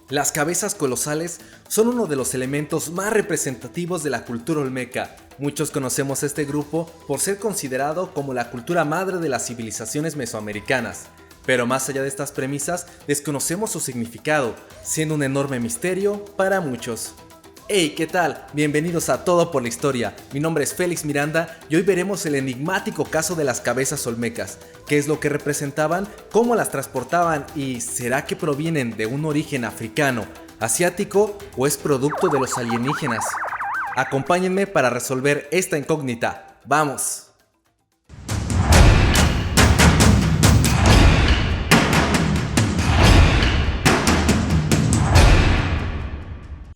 Las cabezas colosales son uno de los elementos más representativos de la cultura olmeca. Muchos conocemos a este grupo por ser considerado como la cultura madre de las civilizaciones mesoamericanas. Pero más allá de estas premisas, desconocemos su significado, siendo un enorme misterio para muchos. Hey, ¿qué tal? Bienvenidos a Todo por la Historia. Mi nombre es Félix Miranda y hoy veremos el enigmático caso de las cabezas olmecas. ¿Qué es lo que representaban? ¿Cómo las transportaban? ¿Y será que provienen de un origen africano, asiático o es producto de los alienígenas? Acompáñenme para resolver esta incógnita. ¡Vamos!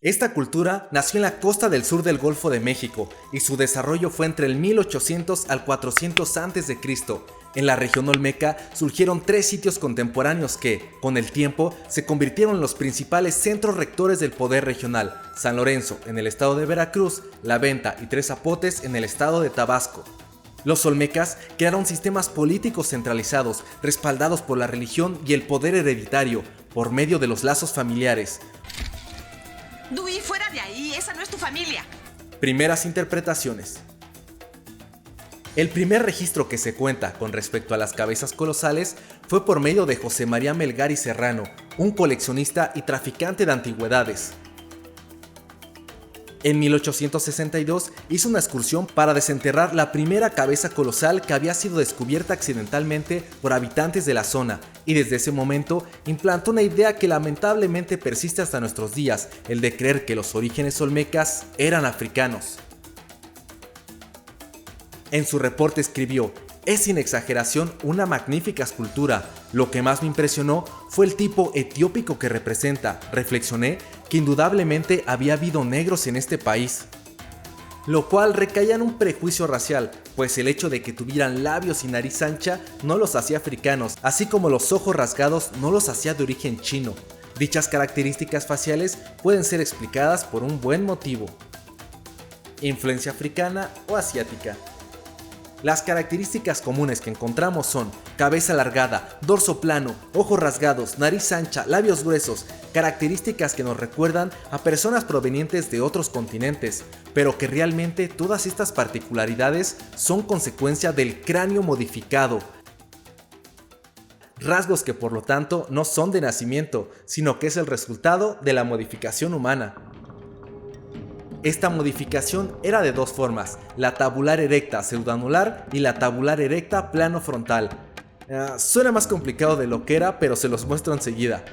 Esta cultura nació en la costa del sur del Golfo de México y su desarrollo fue entre el 1800 al 400 a.C. En la región olmeca surgieron tres sitios contemporáneos que, con el tiempo, se convirtieron en los principales centros rectores del poder regional: San Lorenzo en el estado de Veracruz, La Venta y Tres Zapotes en el estado de Tabasco. Los olmecas crearon sistemas políticos centralizados, respaldados por la religión y el poder hereditario, por medio de los lazos familiares. Dewey, fuera de ahí, esa no es tu familia. Primeras interpretaciones. El primer registro que se cuenta con respecto a las cabezas colosales fue por medio de José María Melgar y Serrano, un coleccionista y traficante de antigüedades. En 1862 hizo una excursión para desenterrar la primera cabeza colosal que había sido descubierta accidentalmente por habitantes de la zona, y desde ese momento implantó una idea que lamentablemente persiste hasta nuestros días, el de creer que los orígenes olmecas eran africanos. En su reporte escribió: "Es sin exageración una magnífica escultura. Lo que más me impresionó fue el tipo etiópico que representa. Reflexioné que indudablemente había habido negros en este país", lo cual recaía en un prejuicio racial, pues el hecho de que tuvieran labios y nariz ancha no los hacía africanos, así como los ojos rasgados no los hacía de origen chino. Dichas características faciales pueden ser explicadas por un buen motivo: influencia africana o asiática. Las características comunes que encontramos son cabeza alargada, dorso plano, ojos rasgados, nariz ancha, labios gruesos, características que nos recuerdan a personas provenientes de otros continentes, pero que realmente todas estas particularidades son consecuencia del cráneo modificado. Rasgos que por lo tanto no son de nacimiento, sino que es el resultado de la modificación humana. Esta modificación era de dos formas: la tabular erecta pseudoanular y la tabular erecta plano frontal. Suena más complicado de lo que era, pero se los muestro enseguida.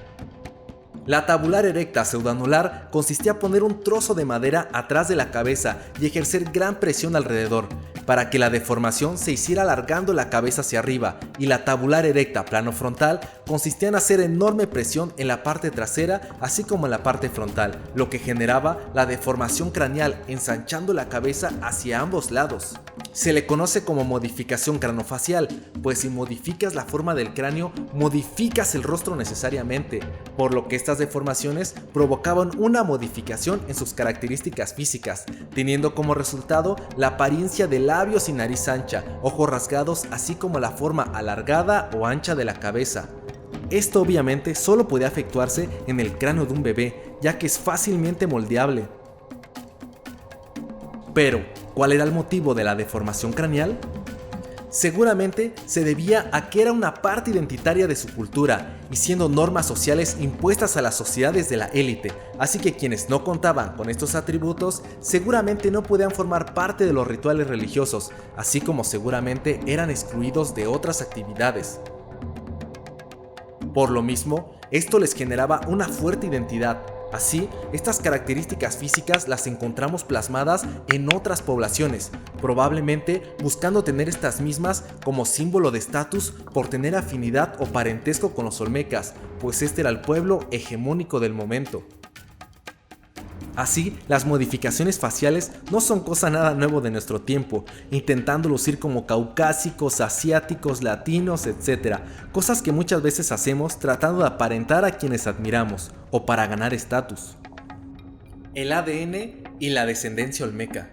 La tabular erecta pseudoanular consistía en poner un trozo de madera atrás de la cabeza y ejercer gran presión alrededor, para que la deformación se hiciera alargando la cabeza hacia arriba, y la tabular erecta plano frontal consistía en hacer enorme presión en la parte trasera así como en la parte frontal, lo que generaba la deformación craneal, ensanchando la cabeza hacia ambos lados. Se le conoce como modificación cranofacial, pues si modificas la forma del cráneo, modificas el rostro necesariamente, por lo que estas deformaciones provocaban una modificación en sus características físicas, teniendo como resultado la apariencia de labios y nariz ancha, ojos rasgados, así como la forma alargada o ancha de la cabeza. Esto obviamente solo podía efectuarse en el cráneo de un bebé, ya que es fácilmente moldeable. Pero, ¿cuál era el motivo de la deformación craneal? Seguramente se debía a que era una parte identitaria de su cultura, y siendo normas sociales impuestas a las sociedades de la élite, así que quienes no contaban con estos atributos seguramente no podían formar parte de los rituales religiosos, así como seguramente eran excluidos de otras actividades. Por lo mismo, esto les generaba una fuerte identidad. Así, estas características físicas las encontramos plasmadas en otras poblaciones, probablemente buscando tener estas mismas como símbolo de estatus por tener afinidad o parentesco con los olmecas, pues este era el pueblo hegemónico del momento. Así, las modificaciones faciales no son cosa nada nuevo de nuestro tiempo, intentando lucir como caucásicos, asiáticos, latinos, etc. Cosas que muchas veces hacemos tratando de aparentar a quienes admiramos, o para ganar estatus. El ADN y la descendencia olmeca.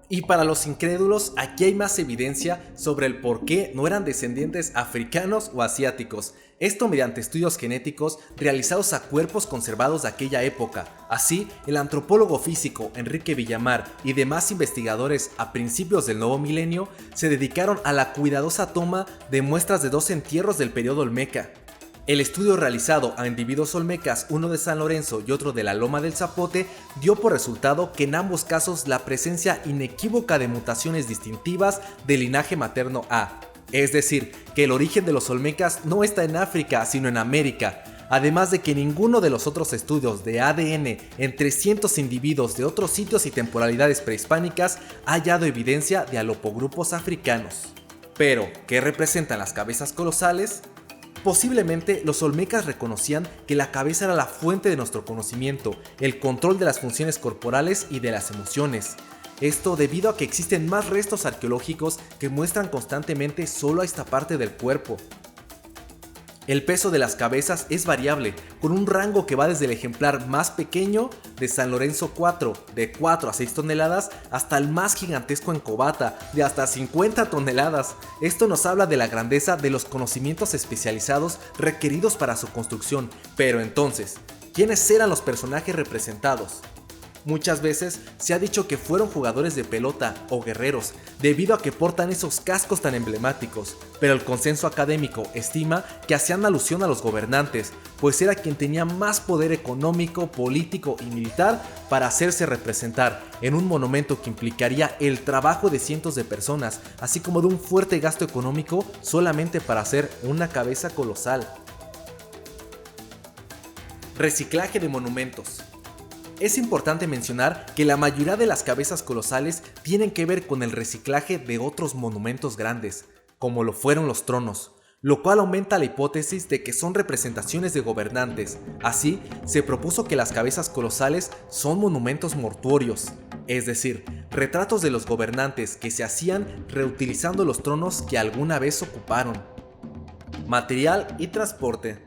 Y para los incrédulos, aquí hay más evidencia sobre el por qué no eran descendientes africanos o asiáticos. Esto mediante estudios genéticos realizados a cuerpos conservados de aquella época. Así, el antropólogo físico Enrique Villamar y demás investigadores a principios del nuevo milenio se dedicaron a la cuidadosa toma de muestras de 2 entierros del periodo olmeca. El estudio realizado a individuos olmecas, uno de San Lorenzo y otro de la Loma del Zapote, dio por resultado que en ambos casos la presencia inequívoca de mutaciones distintivas del linaje materno A. Es decir, que el origen de los olmecas no está en África, sino en América, además de que ninguno de los otros estudios de ADN en 300 individuos de otros sitios y temporalidades prehispánicas ha hallado evidencia de alopogrupos africanos. Pero, ¿qué representan las cabezas colosales? Posiblemente los olmecas reconocían que la cabeza era la fuente de nuestro conocimiento, el control de las funciones corporales y de las emociones. Esto debido a que existen más restos arqueológicos que muestran constantemente solo a esta parte del cuerpo. El peso de las cabezas es variable, con un rango que va desde el ejemplar más pequeño de San Lorenzo 4, de 4 a 6 toneladas, hasta el más gigantesco en Cobata, de hasta 50 toneladas. Esto nos habla de la grandeza de los conocimientos especializados requeridos para su construcción. Pero entonces, ¿quiénes eran los personajes representados? Muchas veces se ha dicho que fueron jugadores de pelota o guerreros, debido a que portan esos cascos tan emblemáticos, pero el consenso académico estima que hacían alusión a los gobernantes, pues era quien tenía más poder económico, político y militar para hacerse representar en un monumento que implicaría el trabajo de cientos de personas, así como de un fuerte gasto económico solamente para hacer una cabeza colosal. Reciclaje de monumentos. Es importante mencionar que la mayoría de las cabezas colosales tienen que ver con el reciclaje de otros monumentos grandes, como lo fueron los tronos, lo cual aumenta la hipótesis de que son representaciones de gobernantes. Así, se propuso que las cabezas colosales son monumentos mortuorios, es decir, retratos de los gobernantes que se hacían reutilizando los tronos que alguna vez ocuparon. Material y transporte.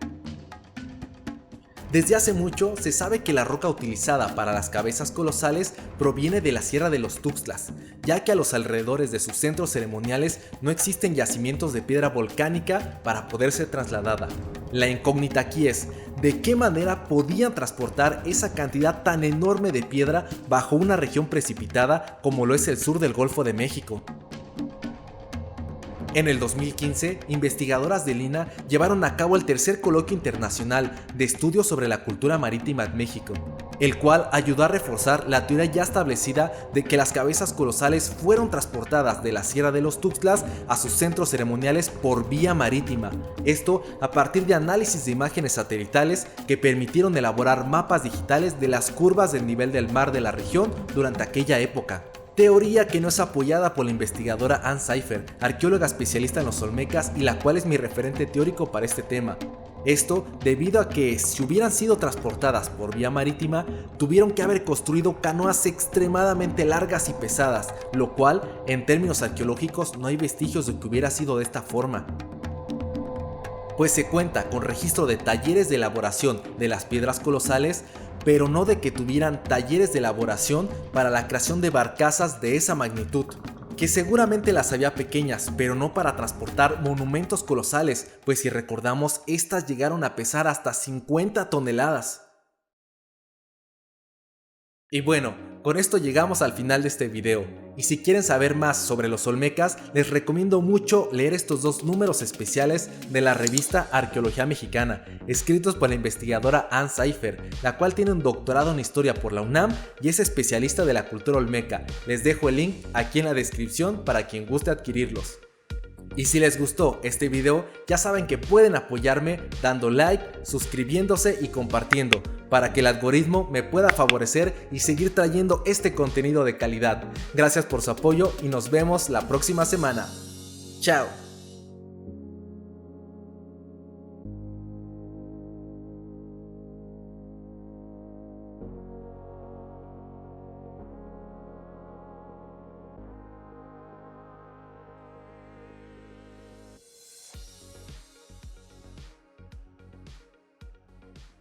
Desde hace mucho se sabe que la roca utilizada para las cabezas colosales proviene de la Sierra de los Tuxtlas, ya que a los alrededores de sus centros ceremoniales no existen yacimientos de piedra volcánica para poder ser trasladada. La incógnita aquí es, ¿de qué manera podían transportar esa cantidad tan enorme de piedra bajo una región precipitada como lo es el sur del Golfo de México? En el 2015, investigadoras de Lina llevaron a cabo el tercer coloquio internacional de estudios sobre la cultura marítima en México, el cual ayudó a reforzar la teoría ya establecida de que las cabezas colosales fueron transportadas de la Sierra de los Tuxtlas a sus centros ceremoniales por vía marítima. Esto a partir de análisis de imágenes satelitales que permitieron elaborar mapas digitales de las curvas del nivel del mar de la región durante aquella época. Teoría que no es apoyada por la investigadora Ann Cypher, arqueóloga especialista en los olmecas y la cual es mi referente teórico para este tema. Esto debido a que si hubieran sido transportadas por vía marítima, tuvieron que haber construido canoas extremadamente largas y pesadas, lo cual en términos arqueológicos no hay vestigios de que hubiera sido de esta forma. Pues se cuenta con registro de talleres de elaboración de las piedras colosales, pero no de que tuvieran talleres de elaboración para la creación de barcazas de esa magnitud, que seguramente las había pequeñas, pero no para transportar monumentos colosales, pues si recordamos, estas llegaron a pesar hasta 50 toneladas. Y bueno, con esto llegamos al final de este video, y si quieren saber más sobre los olmecas, les recomiendo mucho leer estos 2 números especiales de la revista Arqueología Mexicana, escritos por la investigadora Ann Cypher, la cual tiene un doctorado en historia por la UNAM y es especialista de la cultura olmeca. Les dejo el link aquí en la descripción para quien guste adquirirlos. Y si les gustó este video, ya saben que pueden apoyarme dando like, suscribiéndose y compartiendo, para que el algoritmo me pueda favorecer y seguir trayendo este contenido de calidad. Gracias por su apoyo y nos vemos la próxima semana. Chao.